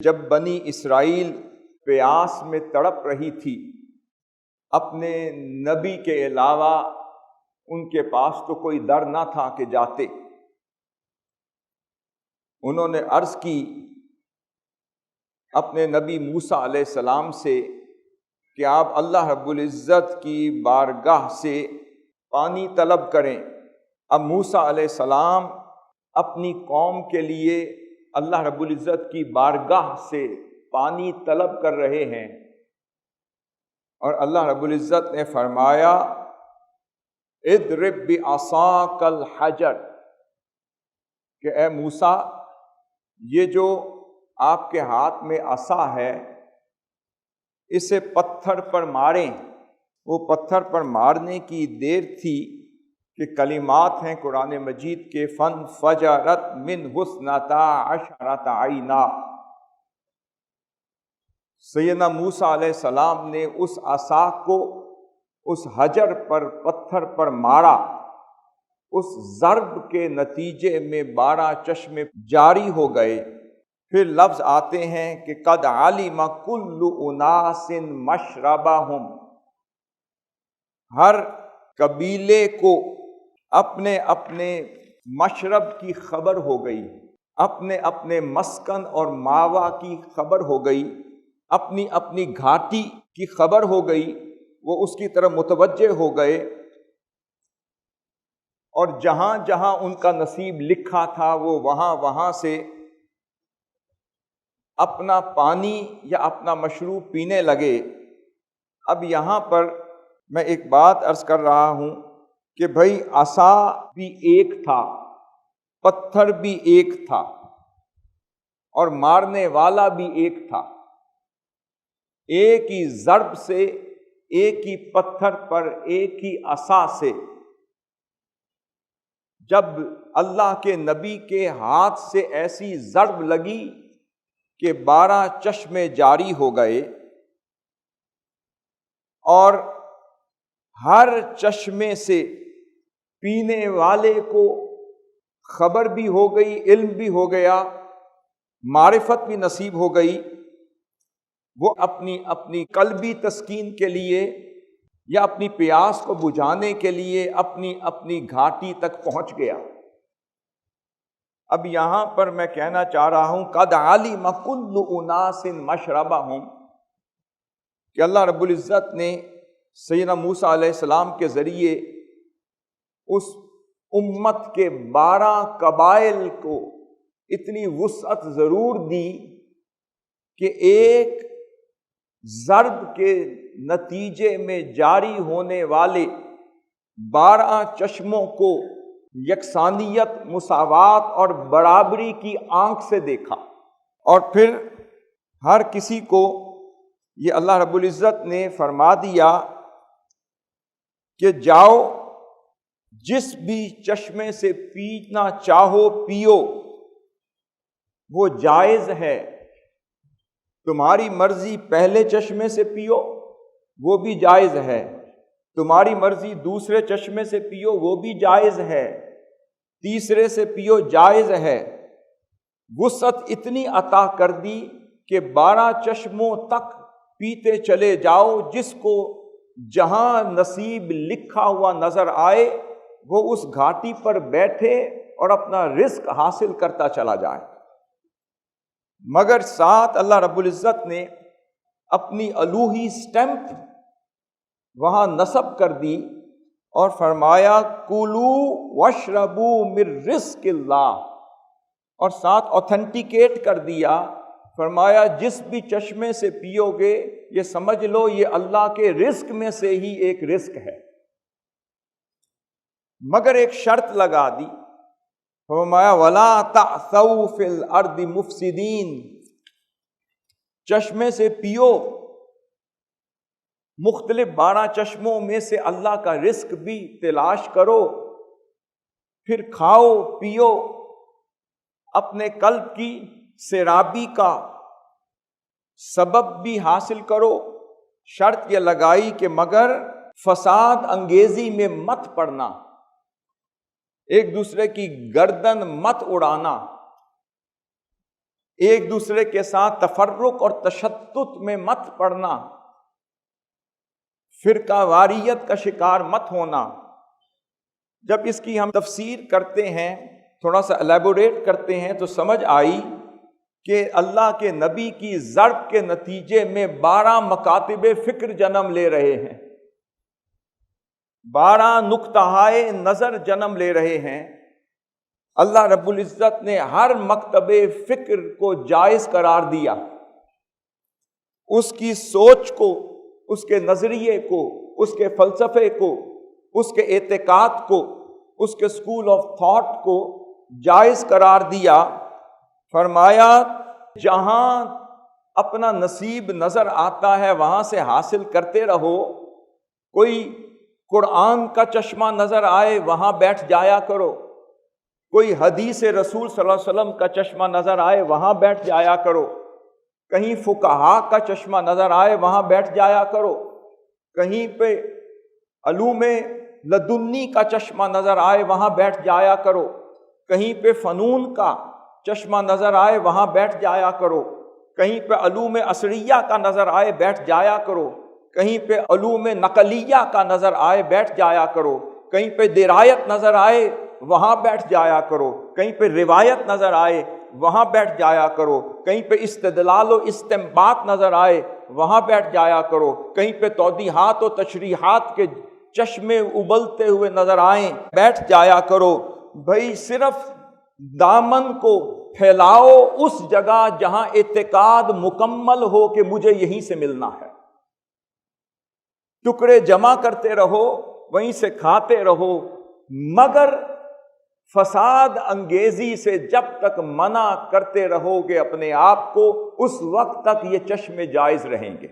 جب بنی اسرائیل پیاس میں تڑپ رہی تھی، اپنے نبی کے علاوہ ان کے پاس تو کوئی در نہ تھا کہ جاتے۔ انہوں نے عرض کی اپنے نبی موسیٰ علیہ السلام سے کہ آپ اللہ رب العزت کی بارگاہ سے پانی طلب کریں۔ اب موسیٰ علیہ السلام اپنی قوم کے لیے اللہ رب العزت کی بارگاہ سے پانی طلب کر رہے ہیں، اور اللہ رب العزت نے فرمایا اضرب بعصاک الحجر، کہ اے موسیٰ یہ جو آپ کے ہاتھ میں عصا ہے اسے پتھر پر ماریں۔ وہ پتھر پر مارنے کی دیر تھی کہ کلمات ہیں قرآن مجید کے فانفجرت منہ اثنتا عشرۃ عینا۔ سیدنا موسیٰ علیہ السلام نے اس عصا کو اس حجر پر، پتھر پر مارا، اس ضرب کے نتیجے میں 12 چشمے جاری ہو گئے۔ پھر لفظ آتے ہیں کہ قد علم کل اناس مشربہم، ہر قبیلے کو اپنے اپنے مشرب کی خبر ہو گئی، اپنے اپنے مسکن اور ماوا کی خبر ہو گئی، اپنی اپنی گھاٹی کی خبر ہو گئی، وہ اس کی طرف متوجہ ہو گئے، اور جہاں جہاں ان کا نصیب لکھا تھا وہ وہاں وہاں سے اپنا پانی یا اپنا مشروب پینے لگے۔ اب یہاں پر میں ایک بات عرض کر رہا ہوں کہ بھائی عصا بھی ایک تھا، پتھر بھی ایک تھا، اور مارنے والا بھی ایک تھا۔ ایک ہی ضرب سے، ایک ہی پتھر پر، ایک ہی عصا سے جب اللہ کے نبی کے ہاتھ سے ایسی ضرب لگی کہ 12 چشمے جاری ہو گئے، اور ہر چشمے سے پینے والے کو خبر بھی ہو گئی، علم بھی ہو گیا، معرفت بھی نصیب ہو گئی۔ وہ اپنی اپنی قلبی تسکین کے لیے یا اپنی پیاس کو بجھانے کے لیے اپنی اپنی گھاٹی تک پہنچ گیا۔ اب یہاں پر میں کہنا چاہ رہا ہوں قد علم کل اناس مشربہم، کہ اللہ رب العزت نے سیدنا موسیٰ علیہ السلام کے ذریعے اس امت کے 12 قبائل کو اتنی وسعت ضرور دی کہ ایک ضرب کے نتیجے میں جاری ہونے والے 12 چشموں کو یکسانیت، مساوات اور برابری کی آنکھ سے دیکھا، اور پھر ہر کسی کو یہ اللہ رب العزت نے فرما دیا کہ جاؤ جس بھی چشمے سے پینا چاہو پیو، وہ جائز ہے۔ تمہاری مرضی پہلے چشمے سے پیو، وہ بھی جائز ہے، تمہاری مرضی دوسرے چشمے سے پیو، وہ بھی جائز ہے، تیسرے سے پیو، جائز ہے۔ وسعت اتنی عطا کر دی کہ 12 چشموں تک پیتے چلے جاؤ، جس کو جہاں نصیب لکھا ہوا نظر آئے وہ اس گھاٹی پر بیٹھے اور اپنا رزق حاصل کرتا چلا جائے۔ مگر ساتھ اللہ رب العزت نے اپنی الوہی سٹیمپ وہاں نصب کر دی اور فرمایا کُلُوا واشربوا من رزق اللہ، اور ساتھ اوتھینٹیکیٹ کر دیا، فرمایا جس بھی چشمے سے پیو گے یہ سمجھ لو یہ اللہ کے رزق میں سے ہی ایک رزق ہے۔ مگر ایک شرط لگا دی، فرمایا وَلَا تَعْثَوْا فِي الْأَرْضِ مُفْسِدِينَ، چشمے سے پیو، مختلف 12 چشموں میں سے اللہ کا رزق بھی تلاش کرو، پھر کھاؤ پیو، اپنے قلب کی سیرابی کا سبب بھی حاصل کرو۔ شرط یہ لگائی کہ مگر فساد انگیزی میں مت پڑنا، ایک دوسرے کی گردن مت اڑانا، ایک دوسرے کے ساتھ تفرق اور تشدد میں مت پڑنا، فرقہ واریت کا شکار مت ہونا۔ جب اس کی ہم تفسیر کرتے ہیں، تھوڑا سا الیبوریٹ کرتے ہیں، تو سمجھ آئی کہ اللہ کے نبی کی ضرب کے نتیجے میں 12 مکاتب فکر جنم لے رہے ہیں، 12 نقطہائے نظر جنم لے رہے ہیں۔ اللہ رب العزت نے ہر مکتب فکر کو جائز قرار دیا، اس کی سوچ کو، اس کے نظریے کو، اس کے فلسفے کو، اس کے اعتقاد کو، اس کے اسکول آف تھاٹ کو جائز قرار دیا۔ فرمایا جہاں اپنا نصیب نظر آتا ہے وہاں سے حاصل کرتے رہو، کوئی قرآن کا چشمہ نظر آئے وہاں بیٹھ جایا کرو، کوئی حدیث رسول صلی اللہ علیہ وسلم کا چشمہ نظر آئے وہاں بیٹھ جایا کرو، کہیں فقہا کا چشمہ نظر آئے وہاں بیٹھ جایا کرو، کہیں پہ علوم لدنی کا چشمہ نظر آئے وہاں بیٹھ جایا کرو، کہیں پہ فنون کا چشمہ نظر آئے وہاں بیٹھ جایا کرو، کہیں پہ علوم عصریہ کا نظر آئے بیٹھ جایا کرو، کہیں پہ علوم نقلیہ کا نظر آئے بیٹھ جایا کرو، کہیں پہ درایت نظر آئے وہاں بیٹھ جایا کرو، کہیں پہ روایت نظر آئے وہاں بیٹھ جایا کرو، کہیں پہ استدلال و استنباط نظر آئے وہاں بیٹھ جایا کرو، کہیں پہ توضیحات و تشریحات کے چشمے ابلتے ہوئے نظر آئیں بیٹھ جایا کرو۔ بھائی صرف دامن کو پھیلاؤ اس جگہ جہاں اعتقاد مکمل ہو کہ مجھے یہیں سے ملنا ہے، ٹکڑے جمع کرتے رہو، وہیں سے کھاتے رہو، مگر فساد انگیزی سے جب تک منع کرتے رہو گے اپنے آپ کو، اس وقت تک یہ چشمے جائز رہیں گے۔